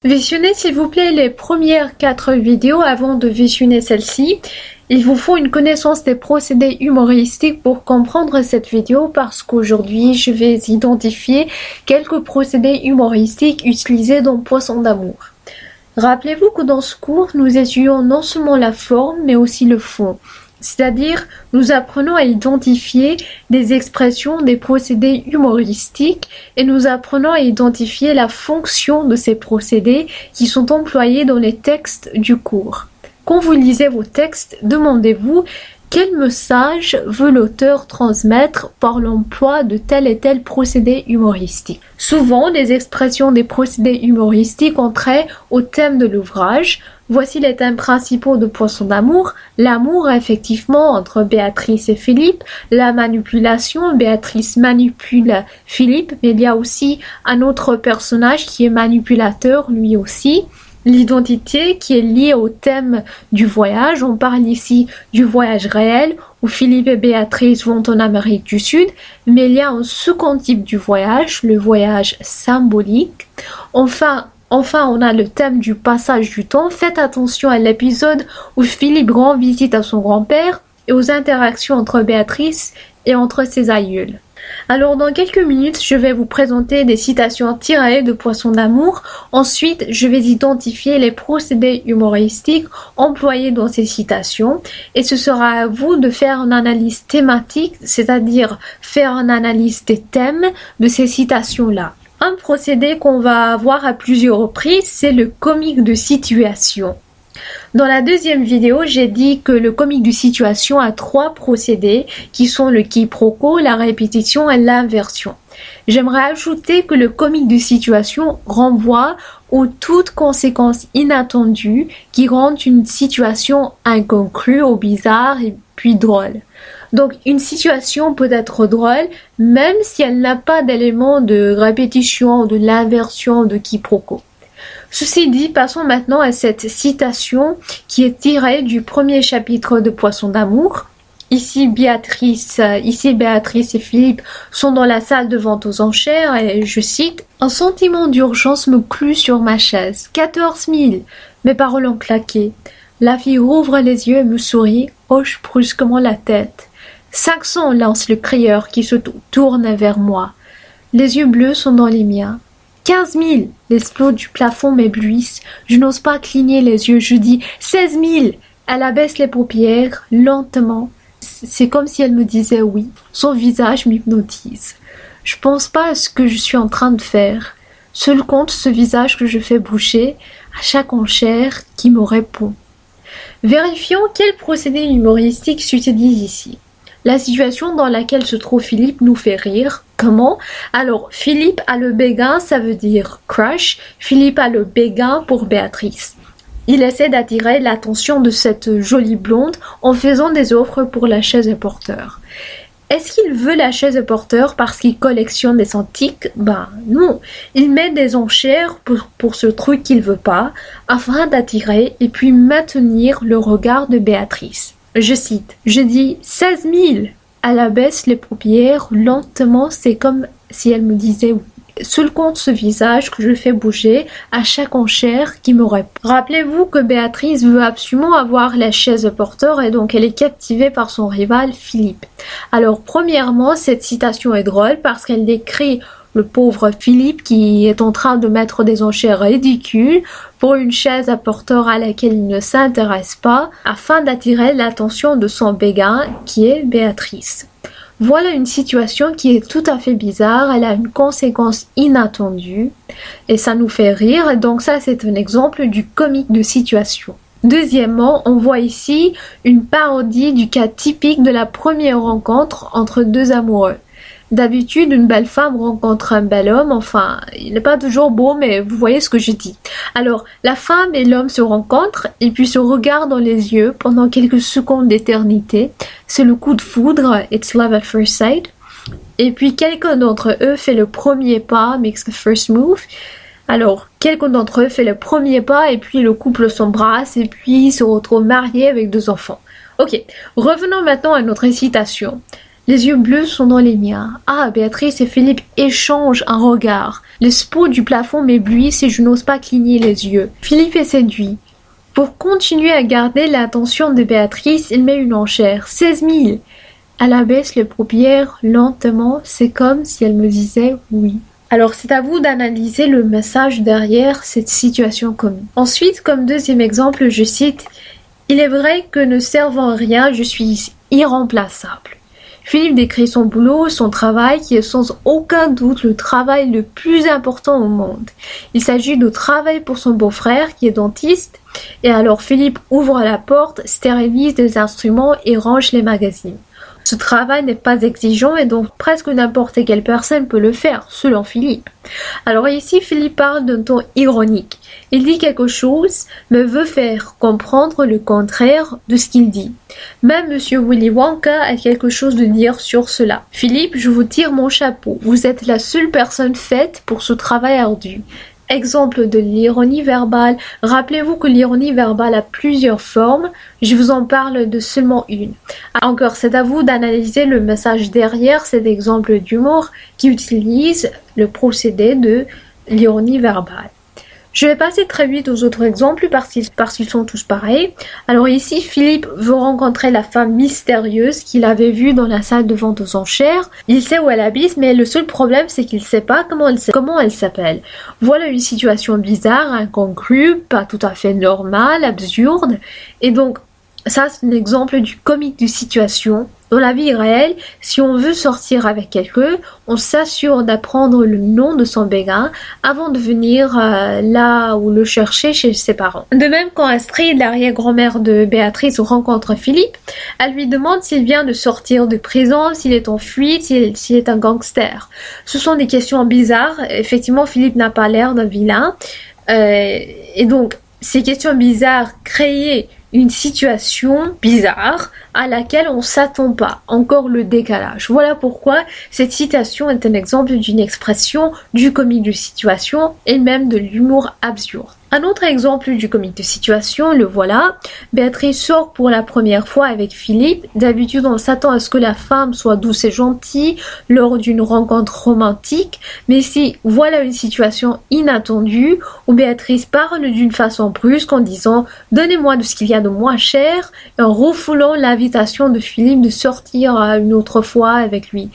Visionnez s'il vous plaît les premières 4 vidéos avant de visionner celle-ci. Il vous faut une connaissance des procédés humoristiques pour comprendre cette vidéo parce qu'aujourd'hui je vais identifier quelques procédés humoristiques utilisés dans Poisson d'amour. Rappelez-vous que dans ce cours nous étudions non seulement la forme mais aussi le fond. C'est-à-dire, nous apprenons à identifier des expressions, des procédés humoristiques et nous apprenons à identifier la fonction de ces procédés qui sont employés dans les textes du cours. Quand vous lisez vos textes, demandez-vous quel message veut l'auteur transmettre par l'emploi de tel et tel procédé humoristique. Souvent, les expressions des procédés humoristiques ont trait au thème de l'ouvrage. Voici les thèmes principaux de Poisson d'amour. L'amour, effectivement, entre Béatrice et Philippe. La manipulation, Béatrice manipule Philippe, mais il y a aussi un autre personnage qui est manipulateur, lui aussi. L'identité qui est liée au thème du voyage. On parle ici du voyage réel où Philippe et Béatrice vont en Amérique du Sud, mais il y a un second type du voyage, le voyage symbolique. Enfin, on a le thème du passage du temps. Faites attention à l'épisode où Philippe rend visite à son grand-père et aux interactions entre Béatrice et entre ses aïeuls. Alors dans quelques minutes, je vais vous présenter des citations tirées de Poisson d'amour. Ensuite, je vais identifier les procédés humoristiques employés dans ces citations et ce sera à vous de faire une analyse thématique, c'est-à-dire faire une analyse des thèmes de ces citations-là. Un procédé qu'on va voir à plusieurs reprises, c'est le comique de situation. Dans la deuxième vidéo, j'ai dit que le comique de situation a 3 procédés qui sont le quiproquo, la répétition et l'inversion. J'aimerais ajouter que le comique de situation renvoie aux toutes conséquences inattendues qui rendent une situation incongrue, au bizarre et puis drôle. Donc une situation peut être drôle même si elle n'a pas d'éléments de répétition, de l'inversion, de quiproquo. Ceci dit, passons maintenant à cette citation qui est tirée du premier chapitre de Poisson d'amour. Ici, Béatrice et Philippe sont dans la salle de vente aux enchères et je cite « Un sentiment d'urgence me clut sur ma chaise. 14 000 !» Mes paroles ont claqué. La fille rouvre les yeux et me sourit, hoche brusquement la tête. 500 lance le crieur qui se tourne vers moi. Les yeux bleus sont dans les miens. 15 000 Les plots du plafond m'éblouissent. Je n'ose pas cligner les yeux. Je dis 16 000 Elle abaisse les paupières, lentement. C'est comme si elle me disait oui. Son visage m'hypnotise. Je pense pas à ce que je suis en train de faire. Seul compte ce visage que je fais bouger à chaque enchère qui me répond. Vérifions quel procédé humoristique s'utilise ici. La situation dans laquelle se trouve Philippe nous fait rire. Comment? Alors, Philippe a le béguin, ça veut dire crush. Philippe a le béguin pour Béatrice. Il essaie d'attirer l'attention de cette jolie blonde en faisant des offres pour la chaise porteur. Est-ce qu'il veut la chaise porteur parce qu'il collectionne des antiques? Ben non, il met des enchères pour ce truc qu'il veut pas, afin d'attirer et puis maintenir le regard de Béatrice. Je cite, je dis 16 000 Elle abaisse les paupières lentement, c'est comme si elle me disait oui. Seul compte ce visage que je fais bouger à chaque enchère qui me répond. Rappelez-vous que Béatrice veut absolument avoir la chaise porteur et donc elle est captivée par son rival Philippe. Alors premièrement, cette citation est drôle parce qu'elle décrit le pauvre Philippe qui est en train de mettre des enchères ridicules pour une chaise à porteur à laquelle il ne s'intéresse pas afin d'attirer l'attention de son béguin qui est Béatrice. Voilà une situation qui est tout à fait bizarre, elle a une conséquence inattendue et ça nous fait rire et donc ça c'est un exemple du comique de situation. Deuxièmement, on voit ici une parodie du cas typique de la première rencontre entre deux amoureux. D'habitude, une belle femme rencontre un bel homme, enfin, il n'est pas toujours beau, mais vous voyez ce que je dis. Alors, la femme et l'homme se rencontrent, et puis se regardent dans les yeux pendant quelques secondes d'éternité. C'est le coup de foudre, it's love at first sight. Et puis, quelqu'un d'entre eux fait le premier pas, makes the first move. Alors, quelqu'un d'entre eux fait le premier pas, et puis le couple s'embrasse, et puis se retrouve marié avec 2 enfants. Ok, revenons maintenant à notre citation. Les yeux bleus sont dans les miens. Ah, Béatrice et Philippe échangent un regard. Le spot du plafond m'éblouit si je n'ose pas cligner les yeux. Philippe est séduit. Pour continuer à garder l'attention de Béatrice, il met une enchère. 16 000. Elle abaisse les paupières lentement, c'est comme si elle me disait oui. Alors c'est à vous d'analyser le message derrière cette situation commune. Ensuite, comme deuxième exemple, je cite « Il est vrai que ne servant à rien, je suis irremplaçable ». Philippe décrit son boulot, son travail, qui est sans aucun doute le travail le plus important au monde. Il s'agit de travail pour son beau-frère, qui est dentiste, et alors Philippe ouvre la porte, stérilise des instruments et range les magazines. Ce travail n'est pas exigeant et donc presque n'importe quelle personne peut le faire, selon Philippe. Alors ici, Philippe parle d'un ton ironique. Il dit quelque chose, mais veut faire comprendre le contraire de ce qu'il dit. Même Monsieur Willy Wonka a quelque chose de dire sur cela. Philippe, je vous tire mon chapeau. Vous êtes la seule personne faite pour ce travail ardu. Exemple de l'ironie verbale. Rappelez-vous que l'ironie verbale a plusieurs formes. Je vous en parle de seulement une. Encore, c'est à vous d'analyser le message derrière cet exemple d'humour qui utilise le procédé de l'ironie verbale. Je vais passer très vite aux autres exemples parce qu'ils sont tous pareils. Alors ici, Philippe veut rencontrer la femme mystérieuse qu'il avait vue dans la salle de vente aux enchères. Il sait où elle habite, mais le seul problème, c'est qu'il ne sait pas comment elle s'appelle. Voilà une situation bizarre, incongrue, pas tout à fait normale, absurde. Et donc, ça, c'est un exemple du comique de situation. Dans la vie réelle, si on veut sortir avec quelqu'un, on s'assure d'apprendre le nom de son béguin avant de venir là où le chercher chez ses parents. De même, quand Astrid, l'arrière-grand-mère de Béatrice, rencontre Philippe, elle lui demande s'il vient de sortir de prison, s'il est en fuite, s'il est un gangster. Ce sont des questions bizarres. Effectivement, Philippe n'a pas l'air d'un vilain. Et donc, ces questions bizarres créent une situation bizarre à laquelle on s'attend pas. Encore le décalage. Voilà pourquoi cette citation est un exemple d'une expression du comique de situation et même de l'humour absurde. Un autre exemple du comique de situation, le voilà. Béatrice sort pour la première fois avec Philippe. D'habitude, on s'attend à ce que la femme soit douce et gentille lors d'une rencontre romantique. Mais ici, voilà une situation inattendue où Béatrice parle d'une façon brusque en disant « Donnez-moi de ce qu'il y a de moins cher » et en refoulant l'invitation de Philippe de sortir une autre fois avec lui.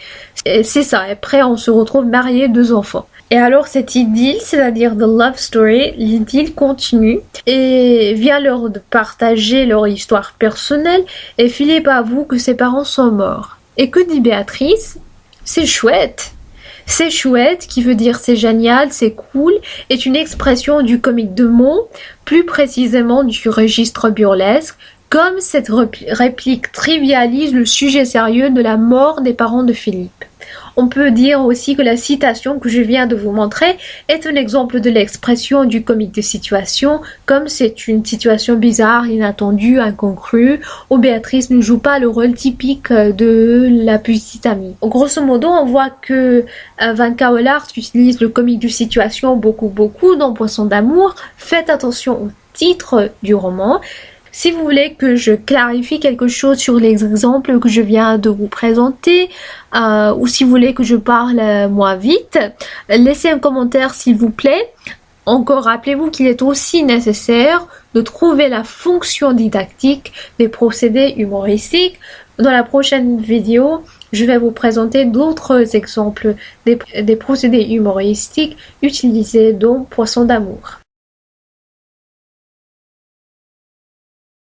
C'est ça. Après, on se retrouve mariés, 2 enfants. Et alors cette idylle, c'est-à-dire the love story, l'idylle continue et vient leur de partager leur histoire personnelle et Philippe avoue que ses parents sont morts. Et que dit Béatrice? C'est chouette. C'est chouette, qui veut dire c'est génial, c'est cool, est une expression du comique de mots, plus précisément du registre burlesque, comme cette réplique trivialise le sujet sérieux de la mort des parents de Philippe. On peut dire aussi que la citation que je viens de vous montrer est un exemple de l'expression du comique de situation, comme c'est une situation bizarre, inattendue, incongrue, où Béatrice ne joue pas le rôle typique de la petite amie. Grosso modo, on voit que Van Cauwelaert utilise le comique de situation beaucoup dans Poisson d'amour. Faites attention au titre du roman. Si vous voulez que je clarifie quelque chose sur les exemples que je viens de vous présenter, ou si vous voulez que je parle moins vite, laissez un commentaire s'il vous plaît. Encore, rappelez-vous qu'il est aussi nécessaire de trouver la fonction didactique des procédés humoristiques. Dans la prochaine vidéo, je vais vous présenter d'autres exemples des procédés humoristiques utilisés dans Poisson d'amour.